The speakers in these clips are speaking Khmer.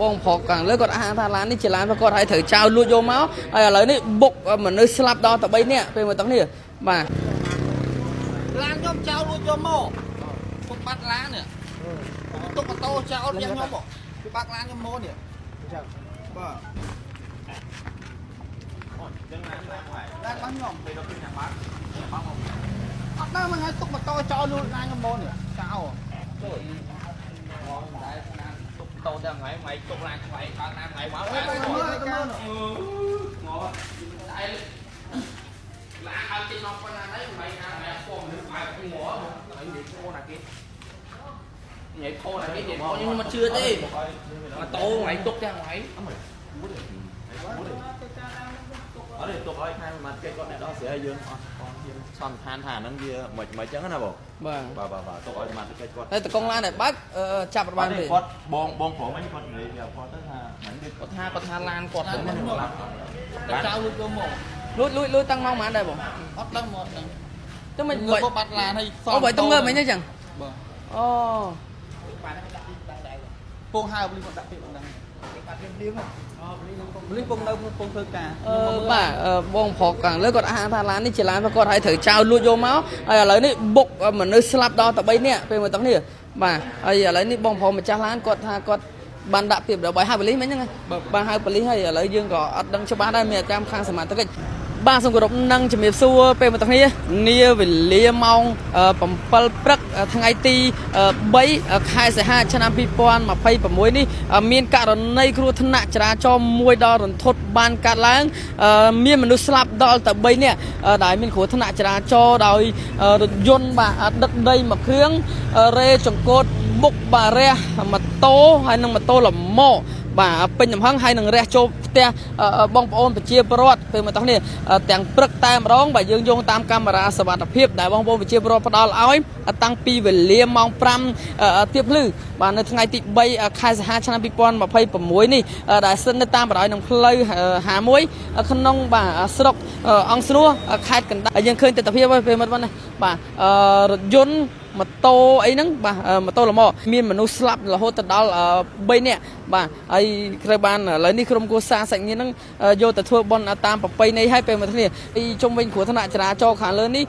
បងផកកាំងលើគាត់អាថាឡាននេះជាឡានគាត់ឲ្យត្រូវចោលលួចយកមកហើយឥឡូវនេះបុកមនុស្សស្លាប់ដល់តែ3នាក់ពេលមកទាំងនេះបាទឡានខ្ញុំចោលលួចយកមកពុកបាត់ឡាននេះទុកម៉ូតូចោលយ៉ាងខ្ញុំមកគឺបាត់ឡានខ្ញុំមកនេះបាទអូចឹងឡានបានខ្ញុំពេលដល់ពីណាបាត់អត់ដឹងមកឲ្យទុកម៉ូតូចោលលួចឡានខ្ញុំមកនេះចោលចូលមកដែរណាទុកម៉ូតូដល់ថ្ងៃថ្ងៃទុកឡានថ្ងៃបើណាថ្ងៃមកមើលទៅមើលងតែឡានឲ្យចេញមកប៉ុណ្ណាđấy mày nào mày phồng nước mày cũng ngỏ mày để cô là kia nhảy cô là cái gì nhưng mà chưa đi mà tô mày túc ra ngoài ở đây tôi nói hai mặt cái con này đó sẽ dương son than thả nó kia mày trắng nào bộ bà tôi nói mặt cái con đây từ công lan này bác chặt vào bàn thì con bong phổ mấy con người giờ con tới có tha lan quạt cái sao luôn cơ mồ lui tăng mong mà đây bộ bắt tăng một chứ mình vậy bắt lan hay vậy tông ngơ mấy nhá chẳng ô pung hai beli con đặc biệt beli pung đâu pung thưa cảបងផកកាំងលើគាត់អាថាឡាននេះជាឡានគាត់ឲ្យត្រូវចោលលួចយកមកហើយឥឡូវនេះបុកមនុស្សស្លាប់ដល់តែ3នាក់ពេលមកទាំងនេះបាទហើយឥឡូវនេះបងប្រុសម្ចាស់ឡានគាត់ថាគាត់បានដាក់ពាក្យដើម្បីហៅប៉ូលីសមែនហ្នឹងបាទហៅប៉ូលីសហើយឥឡូវយើងក៏អត់ដឹងច្បាស់ដែរមានអាកម្មខាងសមាជិកបាទសូមគោរពនឹងជំរាបសួរពេលមកទាំងនេះនាវេលាម៉ោង7ព្រឹកថ្ងៃទី3ខែសីហាឆ្នាំ2026នេះមានករណីគ្រោះថ្នាក់ចរាចរណ៍មួយដ៏រន្ធត់បានកើតឡើងមានមនុស្សស្លាប់ដល់តែ3នាក់ដែលមានគ្រោះថ្នាក់ចរាចរណ៍ដោយរថយន្តបាទដឹកដីមួយគ្រឿងរ៉េចង្កូតបុកបាទរះម៉ូតូហើយនិងម៉ូតូលម៉ូបាទពេញចំហឹងហើយនឹងរះចូលផ្ទះបងប្អូនប្រជាពលរដ្ឋពេលមកទាំងនេះទាំងព្រឹកតែម្ដងបាទយើងយោងតាមកាមេរ៉ាសវត្ថិភាពដែលបងប្អូនប្រជាពលរដ្ឋផ្ដល់ឲ្យតាំងពីវេលាម៉ោង5ទៀបភ្លឺបាទនៅថ្ងៃទី3ខែសីហាឆ្នាំ2026នេះដែលស្ថិតនៅតាមបណ្ដោយនឹងផ្លូវ51ក្នុងបាទស្រុកអង្គស្នួរខេត្តកណ្ដាលយើងឃើញទស្សនវិជ្ជាពេលមកនេះបាទរថយន្តម៉ូតូអីហ្នឹងបាទម៉ូតូលម៉ូមានមនុស្សស្លាប់រហូតដល់3នាក់បាទហើយត្រូវបានឥឡូវនេះក្រុមគូសាសាច់ញាតិហ្នឹងយកទៅធ្វើបន់តាមប្រពៃណីហើយពេលមកគ្នាពីជុំវិញគ្រោះថ្នាក់ចរាចរណ៍ខាងលើនេះ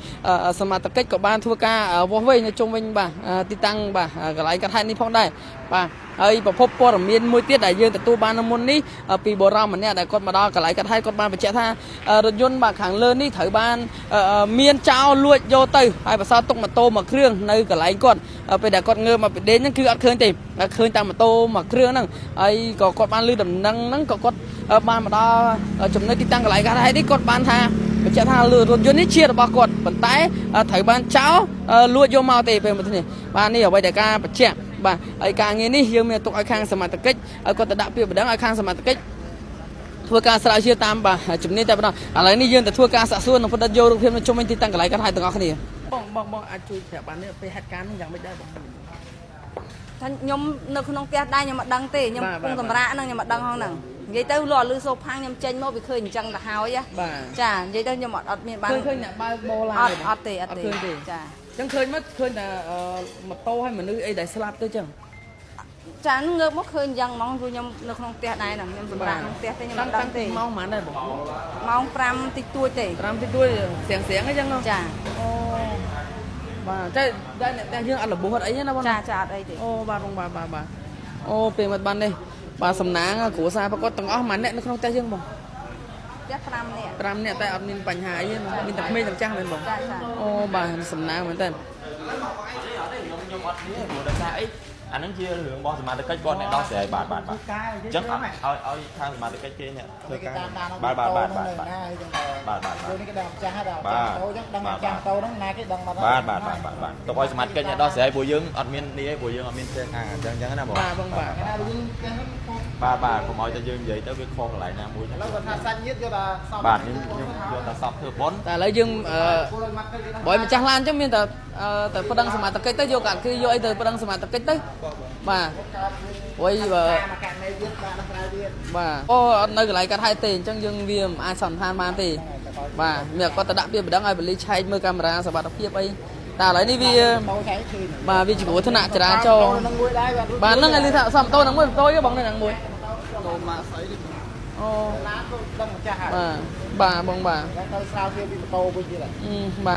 សមាជិកក៏បានធ្វើការវាស់វែងនៅជុំវិញបាទទីតាំងបាទកន្លែងកាត់ហេតុនេះផងដែរបាទហើយប្រភពព័ត៌មានមួយទៀតដែលយើងទទួលបាននៅមុននេះពីបុរសម្នាក់ដែលគាត់មកដល់កន្លែងកាត់ហេតុគាត់បានបញ្ជាក់ថារថយន្តបាទខាងលើនេះត្រូវបានមានចោលលួចយកទៅហើយបន្សល់ទុកម៉ូតូមួយគ្រឿងនៅកន្លែងគាត់ពេលដែលគាត់ងើបមកពីដេញហ្នឹងគឺអត់ឃើញទេឃើញតែម៉ូតូមួយគ្រឿងហ្នឹងហើយក៏គាត់បានឮដំណឹងហ្នឹងក៏គាត់បានមកដល់ចំណុចទីតាំងកន្លែងកាត់ហេតុនេះគាត់បានថាបញ្ជាក់ថារថយន្តនេះជារបស់គាត់ប៉ុន្តែត្រូវបានចោលលួចយកមកទេពេលមកនេះបាទនេះអ្វីដែលការបញ្ជាក់បាទហើយការងារនេះយើងមានទុកឲ្យខាងសមាជិកឲ្យគាត់ទៅដាក់ពាក្យបណ្ដឹងឲ្យខាងសមាជិកធ្វើការស្រាវជ្រាវតាមបាទជំនាញតែប៉ុណ្ណោះឥឡូវនេះយើងទៅធ្វើការសាកសួរនិងផ្ដិតយករូបភាពនៅជុំវិញទីតាំងកន្លែងកាត់ហេតុទាំងអស់គ្នាបងអាចជួយប្រាប់បាននេះពេលហេតុការណ៍នេះយ៉ាងម៉េចដែរបងថាខ្ញុំនៅក្នុងផ្ទះដែរខ្ញុំមិនដឹងទេខ្ញុំពងសម្រាកហ្នឹងខ្ញុំមិនដឹងហ្នឹងនិយាយទៅលឺសូផាំងខ្ញុំចេញមកវាឃើញអញ្ចឹងទៅហើយចានិយាយទៅខ្ញុំអត់មានបានឃើញអ្នកបើកបោឡានអត់ទេចាអញ្ចឹងឃើញមកឃើញតែម៉ូតូហើយមនុស្សអីដែលស្លាប់ទៅចឹងចាងើបមកឃើញយ៉ាងហ្មងព្រោះខ្ញុំនៅក្នុងផ្ទះដែរហ្នឹងខ្ញុំសម្រាប់ក្នុងផ្ទះទេខ្ញុំមិនដឹងទេម៉ោងប៉ុន្មានដែរបងម៉ោង5តិចតួចទេ5តិចតួចស្រៀងអីចឹងចាអូបាទតែអ្នកផ្ទះយើងអត់របួសអត់អីណាបងចាអត់អីទេអូបាទបងបាទអូពេលមកបាននេះបាទសំណាងគ្រួសារប្រកបទាំងអស់ម៉ានអ្នកនៅក្នុងផ្ទះយើងបងផ្ទះ5នាក់តែអត់មានបញ្ហាអីទេមានតែក្មេងទាំងចាស់មែនបងអូបាទសំណាងមែនតើខ្ញុំអត់នេះព្រោះដោយសារអីអាហ្នឹងជារឿងរបស់សមាជិកគាត់អ្នកដោះស្រាយបាទអញ្ចឹងឲ្យខាងសមាជិកគេអ្នកធ្វើការបាទនេះគេដឹងចាស់ហើយដល់ចាស់តូចចឹងដឹងចាស់តូចហ្នឹងណាគេដឹងបាត់បាទទៅឲ្យសមាជិកអ្នកដោះស្រាយពួកយើងអត់មាននេះទេពួកយើងអត់មានធ្វើការអញ្ចឹងណាបងបាទបងបាទកុំឲ្យតែយើងនិយាយទៅវាខុសកន្លែងណាមួយឥឡូវគាត់ថាសាច់ញាតិយកតែសពបាទខ្ញុំយកតែសពធ្វើបុណ្យតែឥឡូវយើងបើម្ចាស់ឡានអញ្ចឹងមានតែប្តឹងសមាជិកទៅយកគឺយកអីទៅប្តឹងសមាជិកទៅបាទអុយបាទអូអត់នៅកន្លែងកាត់ហេតុទេអញ្ចឹងយើងវាមិនអាចសន្និដ្ឋានបានទេបាទមានគាត់ទៅដាក់ពាក្យបណ្ដឹងឲ្យបលីឆែកមើលកាមេរ៉ាសុវត្ថិភាពអីតែឥឡូវនេះវាបាទវាជាគ្រោះថ្នាក់ចរាចរណ៍បាទហ្នឹងឯងលឺថាសំម៉ូតូហ្នឹងមួយម៉ូតូទេបងនៅហ្នឹងមួយ đồ mà sấy đi អូ lá tôi đâm một cha បាទបងបាទ แล้วទៅស្រាវជ្រាវពីម៉ូតូវិញទៀត បាទ